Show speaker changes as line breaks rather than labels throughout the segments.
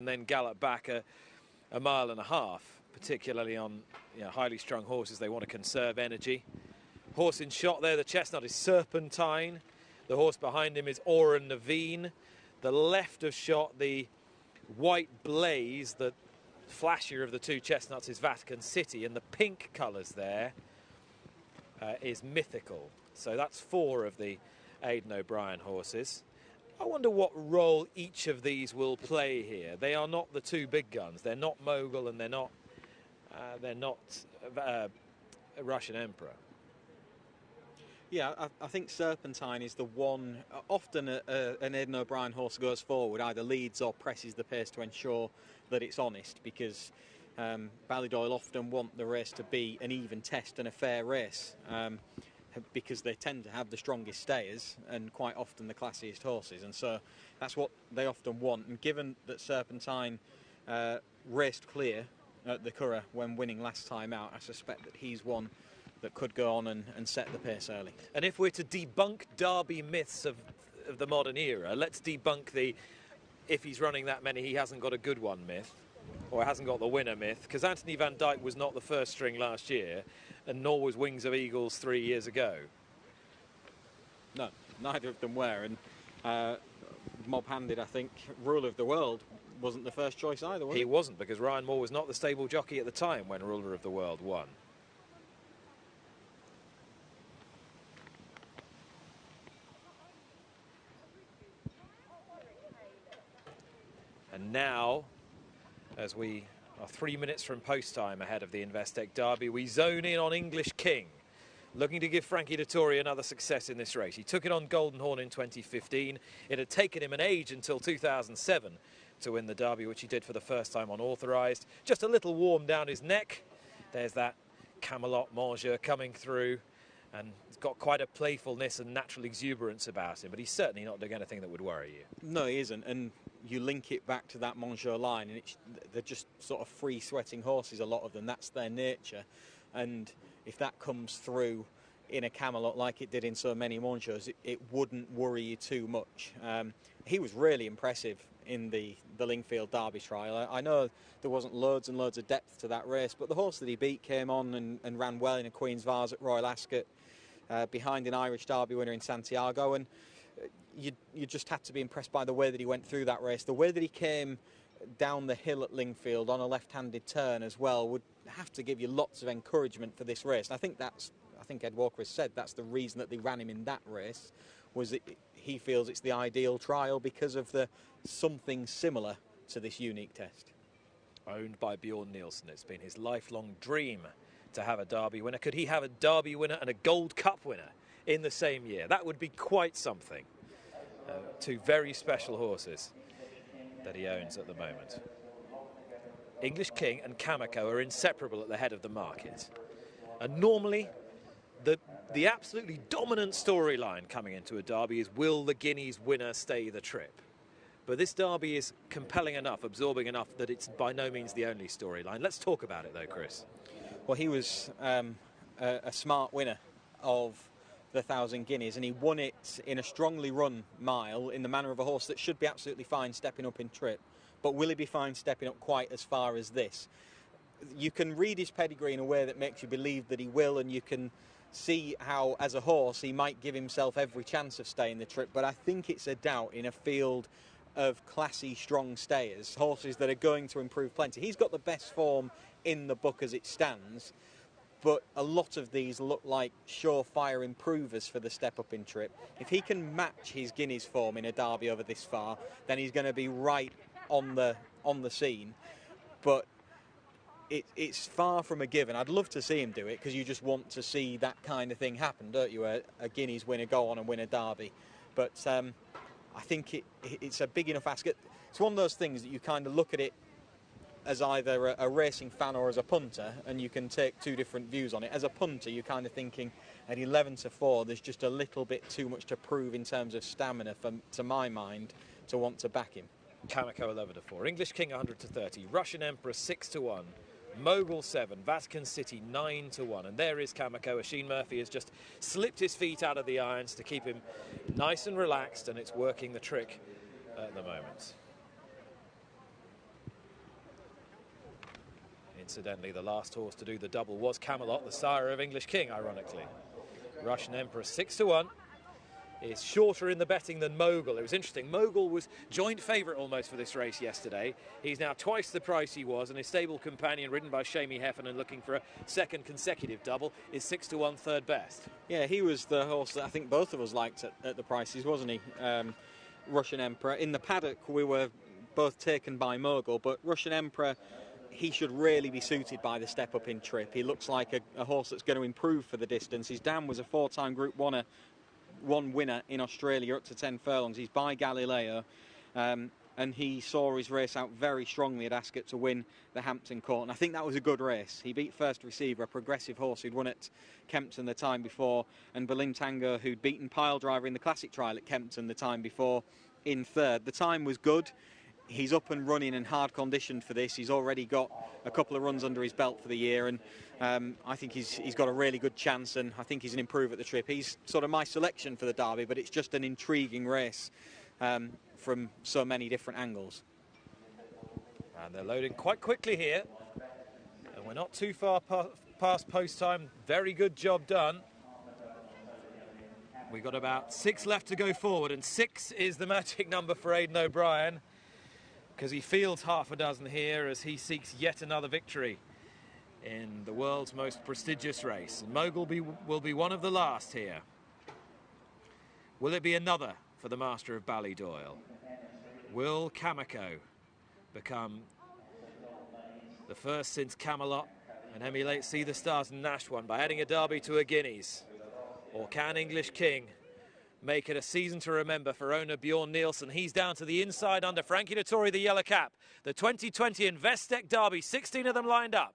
and then gallop back a mile and a half, particularly on highly strung horses. They want to conserve energy. Horse in shot there, the chestnut is Serpentine. The horse behind him is Aura Naveen. The left of shot, the white blaze, the flashier of the two chestnuts, is Vatican City, and the pink colours there is Mythical. So that's 4 of the Aidan O'Brien horses. I wonder what role each of these will play here. They are not the 2 big guns. They're not Mogul, and they're not Russian Emperor.
Yeah, I think Serpentine is the one. Often an Aidan O'Brien horse goes forward, either leads or presses the pace to ensure that it's honest, because Ballydoyle often want the race to be an even test and a fair race, because they tend to have the strongest stayers and quite often the classiest horses, and so that's what they often want. And given that Serpentine raced clear at the Curragh when winning last time out, I suspect that he's one that could go on and set the pace early.
And if we're to debunk Derby myths of the modern era, let's debunk the if he's running that many he hasn't got a good one myth, or hasn't got the winner myth, because Anthony Van Dyke was not the first string last year, and nor was Wings of Eagles 3 years ago.
No, neither of them were, and mob-handed, I think, Ruler of the World wasn't the first choice either, was he?
He wasn't, because Ryan Moore was not the stable jockey at the time when Ruler of the World won. And now, as we are 3 minutes from post time ahead of the Investec Derby, we zone in on English King, looking to give Frankie Dettori another success in this race. He took it on Golden Horn in 2015. It had taken him an age until 2007 to win the Derby, which he did for the first time unauthorised. Just a little warm down his neck. There's that Camelot Manger coming through, and he's got quite a playfulness and natural exuberance about him, but he's certainly not doing anything that would worry you.
No, he isn't, and you link it back to that Manger line, and they're just sort of free sweating horses, a lot of them. That's their nature, and if that comes through in a Camelot like it did in so many Mangers, it wouldn't worry you too much. He was really impressive in the Lingfield Derby trial. I know there wasn't loads and loads of depth to that race, but the horse that he beat came on and ran well in a Queen's Vase at Royal Ascot, behind an Irish Derby winner in Santiago, and you just had to be impressed by the way that he went through that race. The way that he came down the hill at Lingfield on a left-handed turn as well would have to give you lots of encouragement for this race. And I think Ed Walker has said that's the reason that they ran him in that race, was that he feels it's the ideal trial because of the something similar to this unique test.
Owned by Bjorn Nielsen, it's been his lifelong dream to have a Derby winner. Could he have a Derby winner and a Gold Cup winner in the same year? That would be quite something. 2 very special horses that he owns at the moment. English King and Kamiko are inseparable at the head of the market. And normally, the absolutely dominant storyline coming into a Derby is, will the Guineas winner stay the trip? But this Derby is compelling enough, absorbing enough, that it's by no means the only storyline. Let's talk about it though, Chris.
Well, he was a smart winner of the 1,000 Guineas, and he won it in a strongly run mile in the manner of a horse that should be absolutely fine stepping up in trip. But will he be fine stepping up quite as far as this? You can read his pedigree in a way that makes you believe that he will, and you can see how, as a horse, he might give himself every chance of staying the trip. But I think it's a doubt in a field of classy, strong stayers, horses that are going to improve plenty. He's got the best form in the book as it stands, but a lot of these look like surefire improvers for the step up in trip. If he can match his Guineas form in a Derby over this far, then he's going to be right on the scene. But it's far from a given. I'd love to see him do it, because you just want to see that kind of thing happen, don't you? A Guineas winner go on and win a Derby. But I think it's a big enough ask. It's one of those things that you kind of look at it as either a racing fan or as a punter, and you can take 2 different views on it. As a punter, you're kind of thinking at 11-4, there's just a little bit too much to prove in terms of stamina, to my mind, to want to back him.
Kamiko 11-4, English King 100-30, Russian Emperor 6-1, Mogul 7, Vatican City 9-1, and there is Kamiko. Oisin Murphy has just slipped his feet out of the irons to keep him nice and relaxed, and it's working the trick at the moment. Incidentally, the last horse to do the double was Camelot, the sire of English King, ironically. Russian Emperor 6-1. Is shorter in the betting than Mogul. It was interesting. Mogul was joint favourite almost for this race yesterday. He's now twice the price he was, and his stable companion, ridden by Shamey Heffernan, looking for a second consecutive double, is 6-1 third best.
Yeah, he was the horse that I think both of us liked at the prices, wasn't he? Russian Emperor. In the paddock, we were both taken by Mogul, but Russian Emperor, he should really be suited by the step up in trip. He looks like a horse that's going to improve for the distance. His dam was a 4-time Group 1 winner in Australia up to 10 furlongs. He's by Galileo, and he saw his race out very strongly at Ascot to win the Hampton Court, and I think that was a good race. He beat First Receiver, a progressive horse who'd won at Kempton the time before, and Berlin Tango, who'd beaten Pile Driver in the Classic Trial at Kempton the time before, in third. The time was good. He's up and running and hard conditioned for this. He's already got a couple of runs under his belt for the year, and I think he's got a really good chance, and I think he's an improve at the trip. He's sort of my selection for the Derby, but it's just an intriguing race from so many different angles.
And they're loading quite quickly here, and we're not too far past post time. Very good job done. We've got about 6 left to go forward, and 6 is the magic number for Aidan O'Brien, because he fields half a dozen here as he seeks yet another victory in the world's most prestigious race. And Mogul will be one of the last here. Will it be another for the master of Ballydoyle? Will Kamiko become the first since Camelot and emulate See the Stars and Nash one by adding a Derby to a Guineas? Or can English King make it a season to remember for owner Bjorn Nielsen? He's down to the inside under Frankie Dettori, the yellow cap. The 2020 Investec Derby, 16 of them lined up.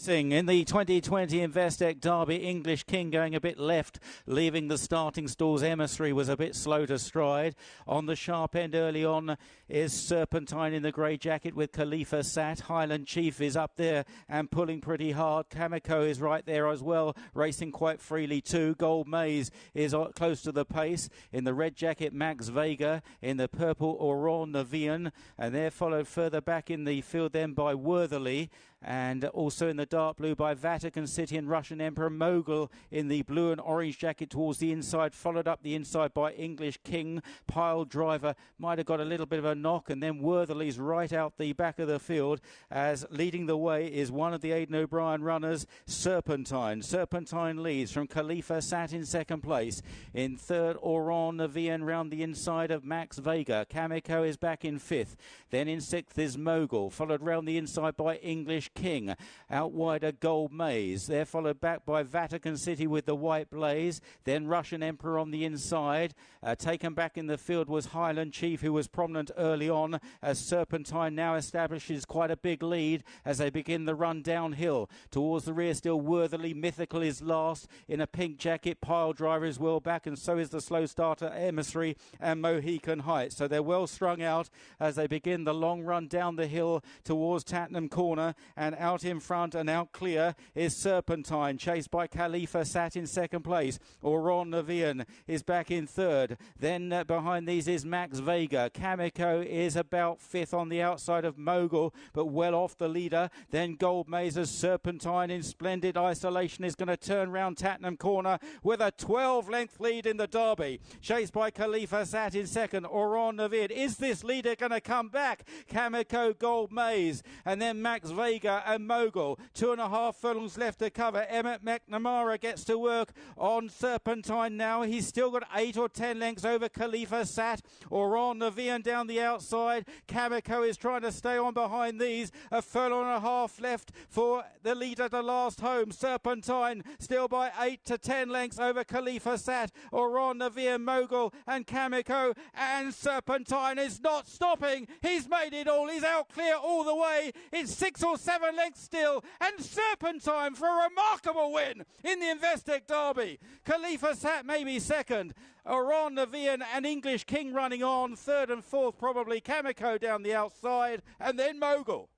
In the 2020 Investec Derby, English King going a bit left, leaving the starting stalls. Emissary was a bit slow to stride. On the sharp end early on is Serpentine in the grey jacket with Khalifa Sat. Highland Chief is up there and pulling pretty hard. Kamiko is right there as well, racing quite freely too. Gold Maze is close to the pace. In the red jacket, Max Vega. In the purple, Auron Navian. And they're followed further back in the field then by Worthily. And also in the dark blue by Vatican City and Russian Emperor. Mogul in the blue and orange jacket towards the inside, followed up the inside by English King. Pile Driver might have got a little bit of a knock, and then Worthily's right out the back of the field, as leading the way is one of the Aidan O'Brien runners, Serpentine. Serpentine leads from Khalifa Sat in second place. In third, Auron Navian round the inside of Max Vega. Kamiko is back in fifth. Then in sixth is Mogul, followed round the inside by English King. Out wide a Gold Maze. They're followed back by Vatican City with the White Blaze. Then Russian Emperor on the inside. Taken back in the field was Highland Chief, who was prominent early on, as Serpentine now establishes quite a big lead as they begin the run downhill. Towards the rear still Worthily. Mythical is last in a pink jacket. Pile Driver is well back, and so is the slow starter Emissary and Mohican Heights. So they're well strung out as they begin the long run down the hill towards Tattenham Corner. And out in front and out clear is Serpentine, chased by Khalifa Sat in second place. Auron Navian is back in third. Then behind these is Max Vega. Kamiko is about fifth on the outside of Mogul, but well off the leader. Then Gold Maze as Serpentine in splendid isolation is going to turn round Tattenham Corner with a 12-length lead in the Derby. Chased by Khalifa Sat in second. Auron Navian. Is this leader going to come back? Kamiko, Gold Maze, and then Max Vega and Mogul. 2.5 furlongs left to cover. Emmett McNamara gets to work on Serpentine now. He's still got 8 or 10 lengths over Khalifa Sat. Auron Navian down the outside. Kamiko is trying to stay on behind these. 1.5 furlongs left for the leader to last home. Serpentine still by 8 to 10 lengths over Khalifa Sat. Auron Navian, Mogul and Kamiko, and Serpentine is not stopping. He's made it all. He's out clear all the way. It's 6 or 7 lengths still, and Serpentine for a remarkable win in the Investec Derby. Khalifa Sat maybe second. Auron Navian and English King running on. Third and fourth probably Kamiko down the outside, and then Mogul.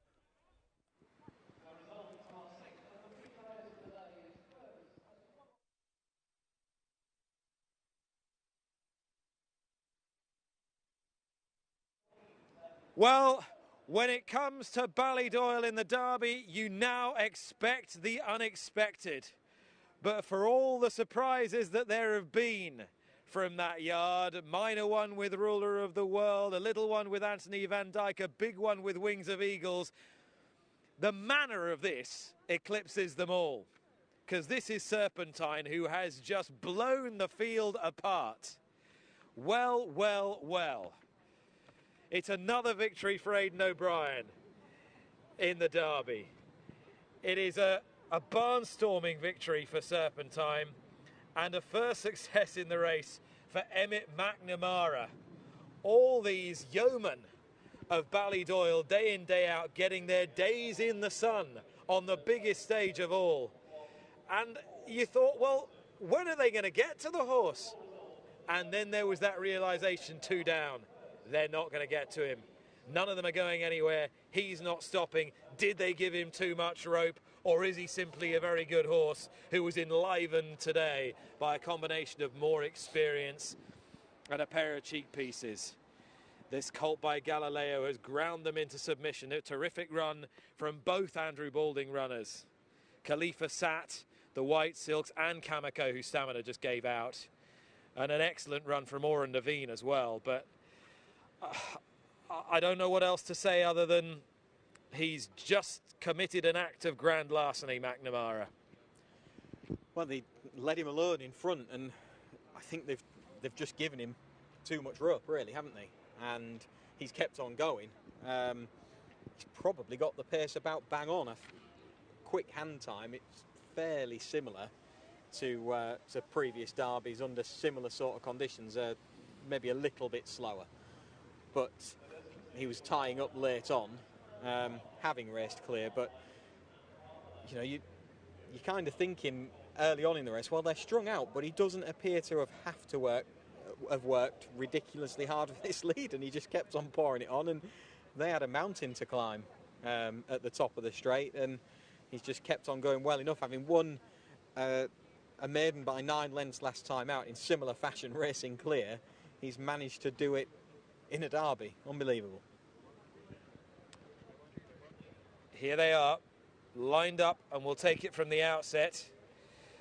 Well, When it comes to Ballydoyle in the Derby, you now expect the unexpected. But for all the surprises that there have been from that yard, minor one with Ruler of the World, a little one with Anthony van Dijk, a big one with Wings of Eagles, the manner of this eclipses them all. Because this is Serpentine, who has just blown the field apart. Well, well, well. It's another victory for Aidan O'Brien in the Derby. It is a barnstorming victory for Serpentine and a first success in the race for Emmett McNamara. All these yeomen of Ballydoyle, day in, day out, getting their days in the sun on the biggest stage of all. And you thought, well, when are they going to get to the horse? And then there was that realisation, 2 down. They're not going to get to him. None of them are going anywhere. He's not stopping. Did they give him too much rope? Or is he simply a very good horse who was enlivened today by a combination of more experience and a pair of cheek pieces? This colt by Galileo has ground them into submission. A terrific run from both Andrew Balding runners. Khalifa Sat, the White Silks, and Kamiko, whose stamina just gave out. And an excellent run from Oran Naveen as well. But I don't know what else to say other than he's just committed an act of grand larceny, McNamara.
Well, they let him alone in front, and I think they've just given him too much rope, really, haven't they? And he's kept on going. He's probably got the pace about bang on. A quick hand time, it's fairly similar to previous derbies under similar sort of conditions, maybe a little bit slower. But he was tying up late on, having raced clear. But you know, you're kind of thinking early on in the race, well, they're strung out, but he doesn't appear to have worked ridiculously hard with this lead, and he just kept on pouring it on, and they had a mountain to climb at the top of the straight, and he's just kept on going well enough, having won a maiden by 9 lengths last time out in similar fashion, racing clear. He's managed to do it in a derby. Unbelievable.
Here they are, lined up, and we'll take it from the outset.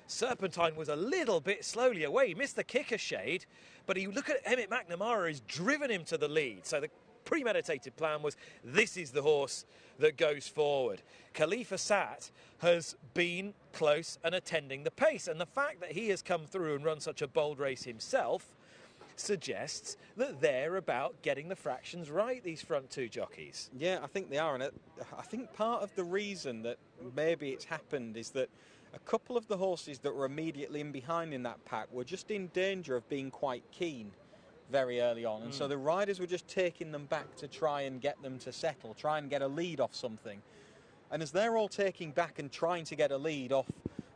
Serpentine was a little bit slowly away. He missed the kicker shade, but you look at Emmett McNamara, has driven him to the lead. So the premeditated plan was, this is the horse that goes forward. Khalifa Sat has been close and attending the pace, and the fact that he has come through and run such a bold race himself suggests that they're about getting the fractions right, these front 2 jockeys.
Yeah, I think they are, and I think part of the reason that maybe it's happened is that a couple of the horses that were immediately in behind in that pack were just in danger of being quite keen very early on, and so the riders were just taking them back to try and get them to settle, try and get a lead off something. And as they're all taking back and trying to get a lead off,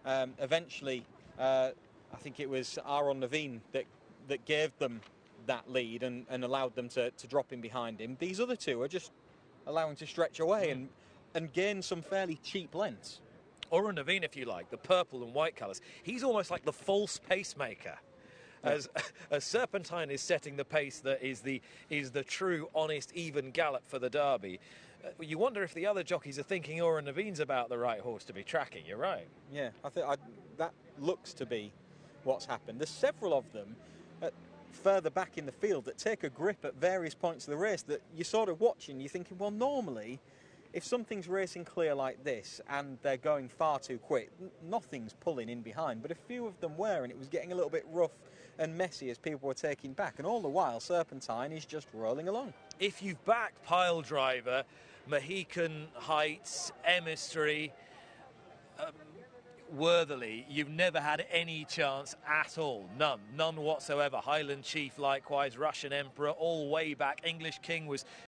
eventually, I think it was Aaron Naveen that gave them that lead and allowed them to drop in behind him. These other 2 are just allowing to stretch away and gain some fairly cheap lengths.
Oran Naveen, if you like, the purple and white colours, he's almost like the false pacemaker. As Serpentine is setting the pace that is the true, honest, even gallop for the Derby. You wonder if the other jockeys are thinking Oran Naveen's about the right horse to be tracking. You're right.
Yeah, I think that looks to be what's happened. There's several of them further back in the field that take a grip at various points of the race that you're sort of watching, you're thinking, well, normally, if something's racing clear like this and they're going far too quick, nothing's pulling in behind. But a few of them were, and it was getting a little bit rough and messy as people were taking back. And all the while, Serpentine is just rolling along.
If you've backed Pile Driver, Mohican Heights, Emissary, worthily, you've never had any chance at all. None whatsoever. Highland Chief likewise, Russian Emperor, all way back. English King was